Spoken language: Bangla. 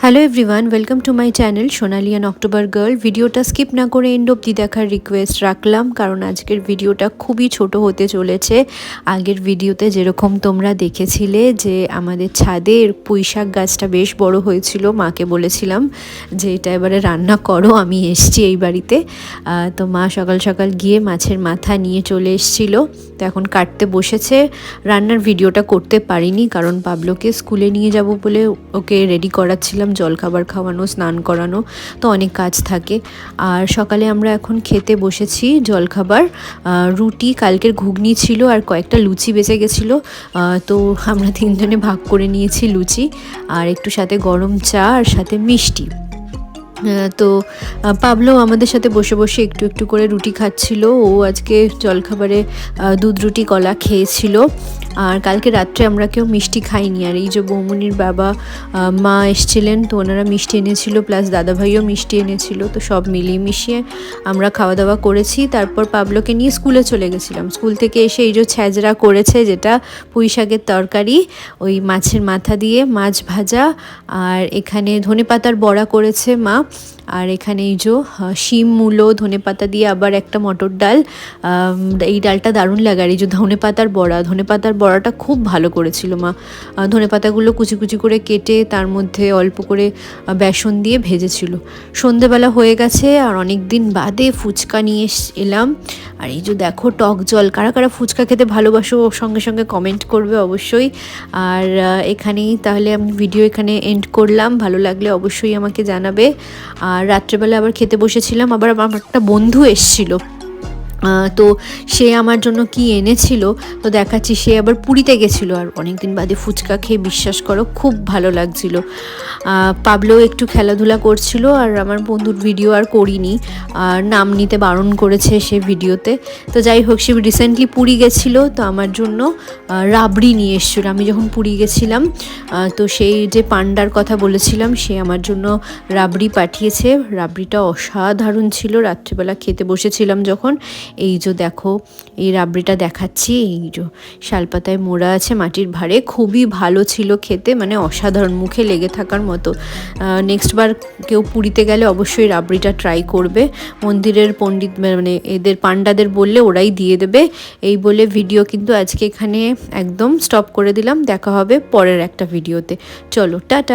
Hello everyone, welcome to my channel Sonali and October girl. ভিডিওটা স্কিপ না করে এন্ড অবধি দেখার রিকোয়েস্ট রাখলাম, কারণ আজকের ভিডিওটা খুবই ছোট হতে চলেছে। আগের ভিডিওতে যেরকম তোমরা দেখেছিলে যে আমাদের ছাদের পুঁইশাক গাছটা বেশ বড় হয়েছিল, মাকে বলেছিলাম যে এটা এবারে রান্না করো, আমি এসছি এই বাড়িতে। তো মা সকাল সকাল গিয়ে মাছের মাথা নিয়ে চলে এসেছিলো। তো এখন কাটতে বসেছে। রান্নার ভিডিওটা করতে পারিনি কারণ পাবলোকে স্কুলে নিয়ে যাব বলে ওকে রেডি করাচ্ছিলাম, জলখাবার খাওয়ানো, স্নান করানো, তো অনেক কাজ থাকে। আর সকালে আমরা এখন খেতে বসেছি জলখাবার। রুটি, কালকের ঘুগনি ছিল আর কয়েকটা লুচি বেঁচে গেছিলো, তো আমরা তিনজনে ভাগ করে নিয়েছি লুচি, আর একটু সাথে গরম চা আর সাথে মিষ্টি। তো পাবলো আমাদের সাথে বসে বসে একটু একটু করে রুটি খাচ্ছিল। ও আজকে জলখাবারে দুধ রুটি কলা খেয়েছিল। আর কালকে রাত্রে আমরা কেউ মিষ্টি খাইনি। আর এই যে বৌমনির বাবা মা এসছিলেন, তো ওনারা মিষ্টি এনেছিল, প্লাস দাদাভাইও মিষ্টি এনেছিল। তো সব মিলিয়ে মিশিয়ে আমরা খাওয়া দাওয়া করেছি। তারপর পাবলোকে নিয়ে স্কুলে চলে গেছিলাম। স্কুল থেকে এসে এই যে ছ্যাঁচড়া করেছে, যেটা পুঁই শাকের তরকারি, ওই মাছের মাথা দিয়ে মাছ ভাজা, আর এখানে ধনেপাতার বড়া করেছে মা। আর এখানে এই যে শিম, মূলো, ধনেপাতা দিয়ে আবার একটা মটর ডাল। এই ডালটা দারুণ লাগে। আর এই যে ধনেপাতার বড়াটা খুব ভালো করেছিল মা। ধনেপাতাগুলো কুচি কুচি করে কেটে তার মধ্যে অল্প করে বেসন দিয়ে ভেজেছিল। সন্ধেবেলা হয়ে গেছে আর অনেক দিন বাদে ফুচকা নিয়ে এলাম। আর এই যে দেখো টক জল, কারা কারা ফুচকা খেতে ভালোবাসো সঙ্গে সঙ্গে কমেন্ট করবে অবশ্যই। আর এখানেই তাহলে আমি ভিডিও এখানে এন্ড করলাম। ভালো লাগলে অবশ্যই আমাকে জানাবে। আর রাত্রেবেলা আবার খেতে বসেছিলাম, আবার আমার একটা বন্ধু এসেছিলো। তো সে আমার জন্য কি এনেছিল তো দেখাচ্ছি। সে আবার পুরীতে গেছিলো, আর অনেক দিন বাদে ফুচকা খেয়ে বিশ্বাস করো খুব ভালো লাগছিল। পাবলো একটু খেলাধুলা করছিল, আর আমার বন্ধুর ভিডিও আর করিনি, আর নাম নিতে বারণ করেছে সে ভিডিওতে। তো যাই হোক, সে রিসেন্টলি পুরী গেছিলো, তো আমার জন্য রাবড়ি নিয়ে এসেছিলো। আমি যখন পুরী গেছিলাম, তো সেই যে পান্ডার কথা বলেছিলাম, সে আমার জন্য রাবড়ি পাঠিয়েছে। রাবড়িটা অসাধারণ ছিল। রাত্রিবেলা খেতে বসেছিলাম যখন, এই যে দেখো এই রাবড়িটা দেখাচ্ছি, এই যে শালপাতায় মোড়া আছে মাটির ভাঁড়ে, খুবই ভালো ছিল খেতে, মানে অসাধারণ, মুখে লেগে থাকার মতো। নেক্সট বার কেউ পুরীতে গেলে অবশ্যই রাবড়িটা ট্রাই করবে। মন্দিরের পণ্ডিত মানে এদের পান্ডাদের বললে ওরাই দিয়ে দেবে। এই বলে ভিডিও কিন্তু আজকে এখানে একদম স্টপ করে দিলাম। দেখা হবে পরের একটা ভিডিওতে। চলো টাটা।